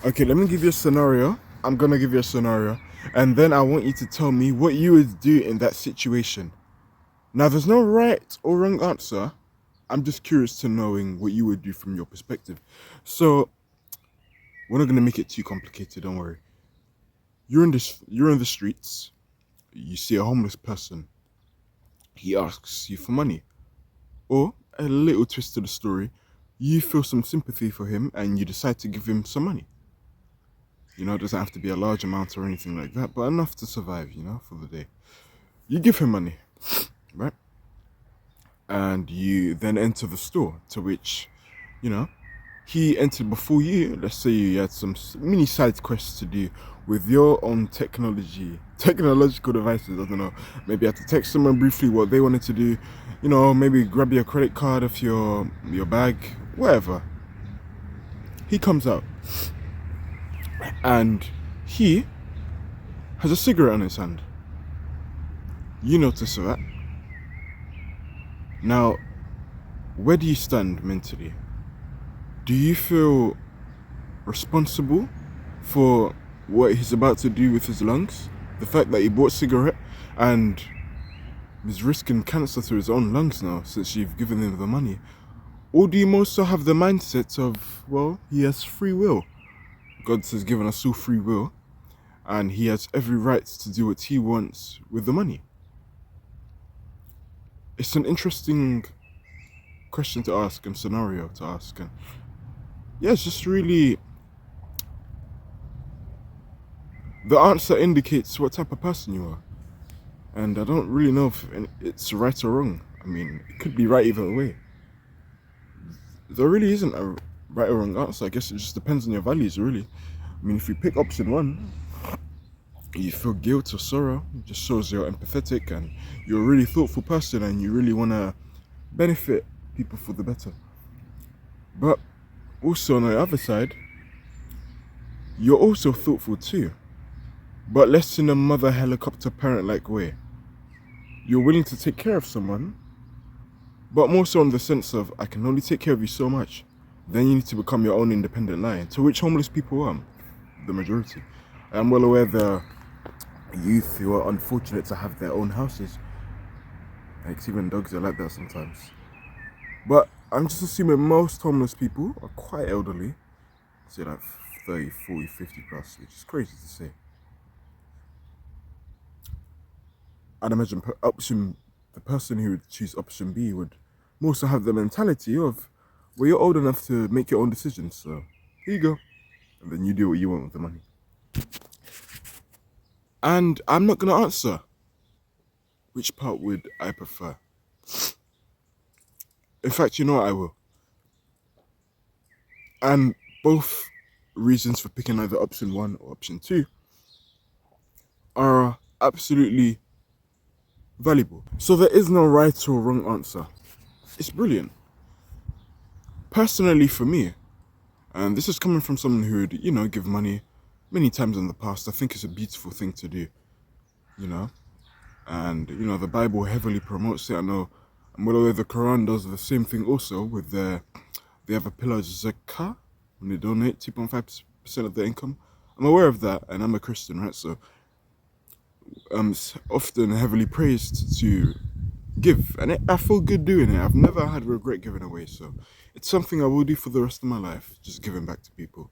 Okay, let me give you a scenario. I'm gonna give you a scenario, and then I want you to tell me what you would do in that situation. Now, there's no right or wrong answer. I'm just curious to knowing what you would do from your perspective. So, we're not gonna make it too complicated. Don't worry. You're in the streets. You see a homeless person. He asks you for money, or a little twist to the story. You feel some sympathy for him, and you decide to give him some money. It doesn't have to be a large amount or anything like that, but enough to survive, for the day. You give him money, right? And you then enter the store, to which, you know, he entered before you. Let's say you had some mini side quests to do with your own technological devices. I don't know. Maybe you had to text someone briefly what they wanted to do. Maybe grab your credit card off your bag, whatever. He comes out and he has a cigarette on his hand. You notice that. Now, where do you stand mentally? Do you feel responsible for what he's about to do with his lungs? The fact that he bought a cigarette and is risking cancer to his own lungs now since you've given him the money? Or do you also have the mindset of, well, he has free will? God has given us all free will and he has every right to do what he wants with the money. It's an interesting question to ask and scenario to ask. And yeah, it's just really, the answer indicates what type of person you are. And I don't really know if it's right or wrong. I mean, it could be right either way. There really isn't a right or wrong answer. I guess it just depends on your values, really. I mean, if you pick option one, you feel guilt or sorrow, it just shows you're empathetic and you're a really thoughtful person and you really want to benefit people for the better. But also on the other side, you're also thoughtful too, but less in a mother helicopter parent like way. You're willing to take care of someone, but more so in the sense of, I can only take care of you so much. Then you need to become your own independent lion, to which homeless people are, the majority. I'm well aware the youth who are unfortunate to have their own houses. Like, even dogs are like that sometimes. But I'm just assuming most homeless people are quite elderly. Say like 30, 40, 50 plus, which is crazy to say. I'd imagine the person who would choose option B would also have the mentality of, well, you're old enough to make your own decisions, so here you go. And then you do what you want with the money. And I'm not going to answer which part would I prefer. In fact, you know what, I will. And both reasons for picking either option one or option two are absolutely valuable. So there is no right or wrong answer. It's brilliant. Personally, for me, and this is coming from someone who would, give money many times in the past, I think it's a beautiful thing to do, you know. And, the Bible heavily promotes it. I know, I'm well aware the Quran does the same thing also with they have a pillar of zakah when they donate 2.5% of their income. I'm aware of that, and I'm a Christian, right? So often heavily praised to give, and I feel good doing it. I've never had regret giving away, so it's something I will do for the rest of my life, just giving back to people.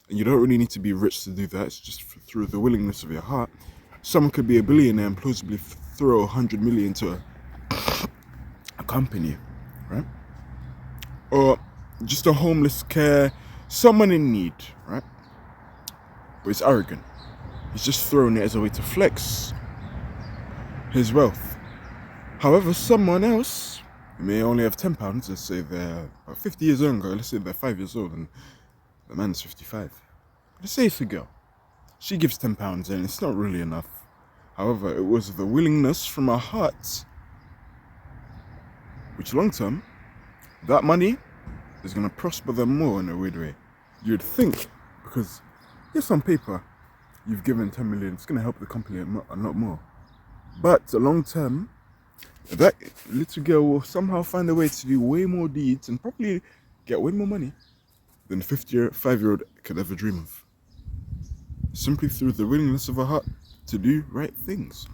And you don't really need to be rich to do that. It's just through the willingness of your heart. Someone could be a billionaire and plausibly throw 100 million to a company, right? Or just a homeless care, someone in need, right? But he's arrogant. He's just throwing it as a way to flex his wealth. However, someone else may only have £10. Let's say they're about 50 years younger. Let's say they're 5 years old and the man's 55. Let's say it's a girl. She gives £10 and it's not really enough. However, it was the willingness from her heart, which long term, that money is going to prosper them more in a weird way. You'd think, because yes, on paper, you've given 10 million, it's going to help the company a lot more. But long term, that little girl will somehow find a way to do way more deeds and probably get way more money than the 55-year-old could ever dream of. Simply through the willingness of a heart to do right things.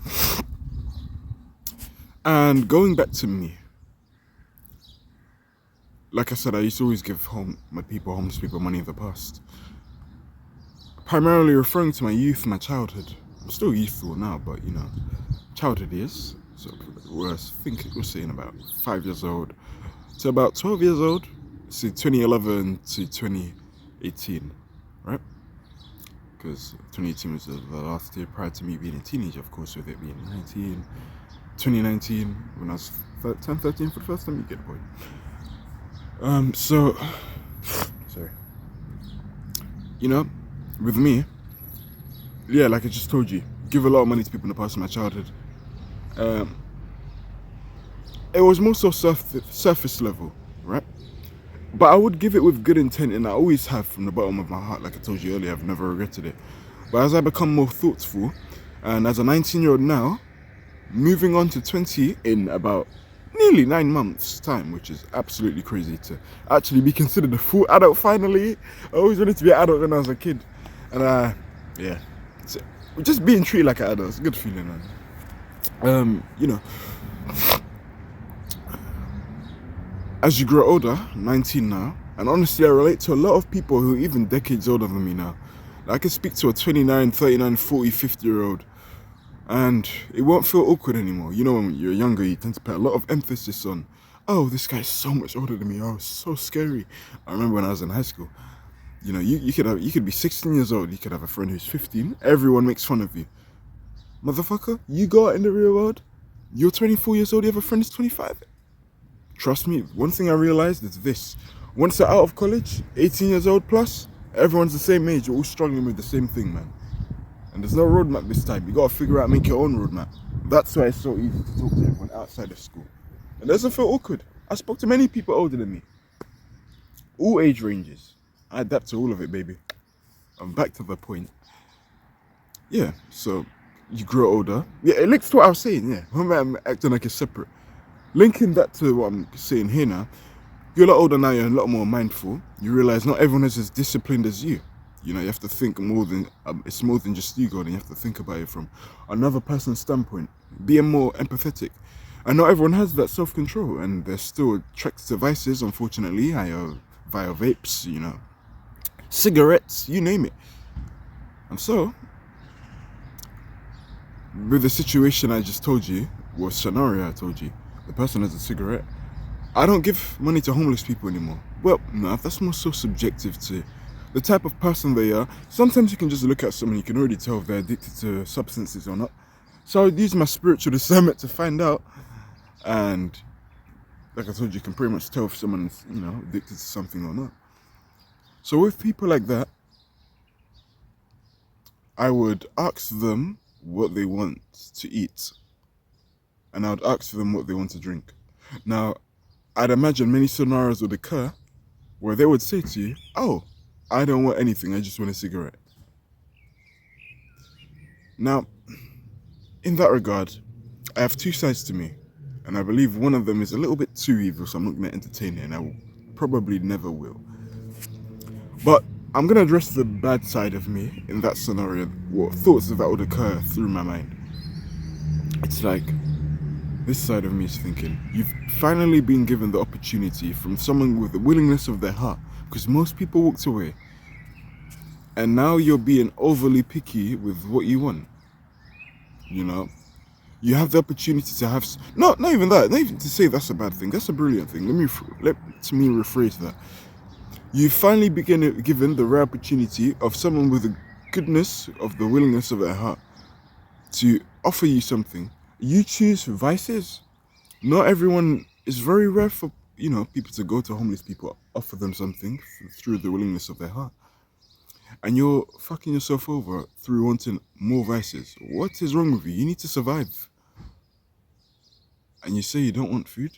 And going back to me, like I said, I used to always give homeless people money in the past. Primarily referring to my youth, my childhood. I'm still youthful now, but childhood years. So I think we're saying about 5 years old to about 12 years old. See, 2011 to 2018, right? Because 2018 was the last year prior to me being a teenager, of course, with it being 2019, when I was 10, 13 for the first time, you get the point. Sorry. With me, yeah, like I just told you, give a lot of money to people in the past of my childhood. It was more so surface level, right? But I would give it with good intent, and I always have from the bottom of my heart. Like I told you earlier, I've never regretted it. But as I become more thoughtful, and as a 19-year-old now, moving on to 20 in about nearly 9 months' time, which is absolutely crazy to actually be considered a full adult finally. I always wanted to be an adult when I was a kid. And yeah, so just being treated like an adult, it's a good feeling, man. As you grow older, 19 now, and honestly I relate to a lot of people who are even decades older than me now. Like, I can speak to a 29, 39, 40, 50-year-old, and it won't feel awkward anymore. When you're younger, you tend to put a lot of emphasis on, oh, this guy's so much older than me, oh, it's so scary. I remember when I was in high school, you could be 16 years old, you could have a friend who's 15, everyone makes fun of you. Motherfucker, you go out in the real world, you're 24 years old, you have a friend who's 25. Trust me, one thing I realized is this. Once you're out of college, 18 years old plus, everyone's the same age, you're all struggling with the same thing, man. And there's no roadmap this time. You gotta figure out, make your own roadmap. That's why it's so easy to talk to everyone outside of school. It doesn't feel awkward. I spoke to many people older than me. All age ranges. I adapt to all of it, baby. I'm back to the point. Yeah, so you grow older. Yeah, it links to what I was saying, yeah. I'm acting like it's separate. Linking that to what I'm saying here now, you're a lot older now, you're a lot more mindful. You realize not everyone is as disciplined as you. You have to think more than, it's more than just you, God, and you have to think about it from another person's standpoint, being more empathetic. And not everyone has that self-control, and they're still attracted to vices, unfortunately, via vapes, cigarettes, you name it. And so, with the situation I just told you, or scenario I told you, the person has a cigarette, I don't give money to homeless people anymore. Well, no, that's more so subjective to the type of person they are. Sometimes you can just look at someone, you can already tell if they're addicted to substances or not. So I would use my spiritual discernment to find out. And like I told you, you can pretty much tell if someone's, addicted to something or not. So with people like that, I would ask them what they want to eat. And I would ask them what they want to drink. Now, I'd imagine many scenarios would occur where they would say to you, oh, I don't want anything, I just want a cigarette. Now, in that regard, I have two sides to me. And I believe one of them is a little bit too evil, so I'm not going to entertain it, and I probably never will. But I'm going to address the bad side of me in that scenario, what thoughts that would occur through my mind. It's like, this side of me is thinking, you've finally been given the opportunity from someone with the willingness of their heart, because most people walked away, and now you're being overly picky with what you want. You have the opportunity to have, not even that, not even to say that's a bad thing, that's a brilliant thing. Let me rephrase that. You finally begin given the rare opportunity of someone with the goodness of the willingness of their heart to offer you something. You choose vices. Not everyone, it's very rare for people to go to homeless people, offer them something through the willingness of their heart. And you're fucking yourself over through wanting more vices. What is wrong with you? You need to survive. And you say you don't want food?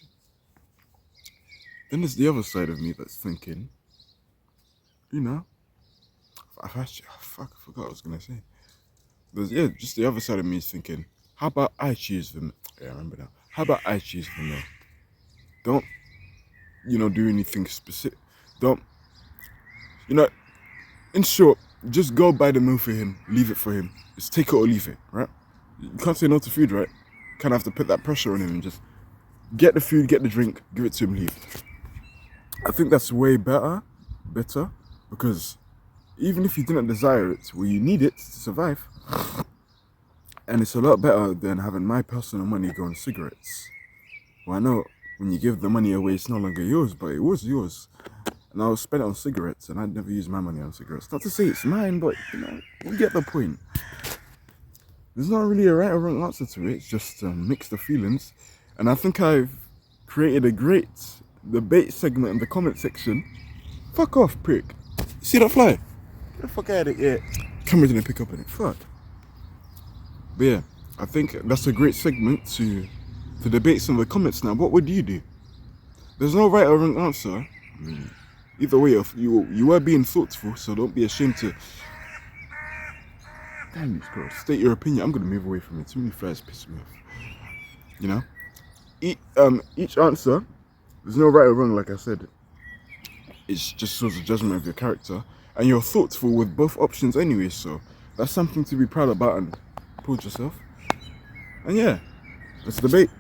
Then there's the other side of me that's thinking, I forgot what I was going to say. Just the other side of me is thinking, how about I choose them? Yeah, I remember now. How about I choose them now? Don't, do anything specific. Don't, In short, just go buy the meal for him, leave it for him. Just take it or leave it, right? You can't say no to food, right? Kind of have to put that pressure on him and just get the food, get the drink, give it to him, leave. I think that's way better, because even if you didn't desire it, well, you need it to survive. And it's a lot better than having my personal money go on cigarettes. Well, I know when you give the money away, it's no longer yours, but it was yours. And I was spent it on cigarettes, and I'd never use my money on cigarettes. Not to say it's mine, but you get the point. There's not really a right or wrong answer to it. It's just mixed of feelings. And I think I've created a great debate segment in the comment section. Fuck off, prick. You see that fly? Get the fuck out of here. Camera didn't pick up on it. Fuck. But yeah, I think that's a great segment to debate some of the comments now. What would you do? There's no right or wrong answer. I mean, either way, you were being thoughtful, so don't be ashamed to. Damn this girl. State your opinion. I'm gonna move away from it. Too many flies piss me off. You know? Each answer, there's no right or wrong, like I said. It's just shows a judgment of your character. And you're thoughtful with both options anyway, so that's something to be proud about and applaud yourself. And yeah, let's debate.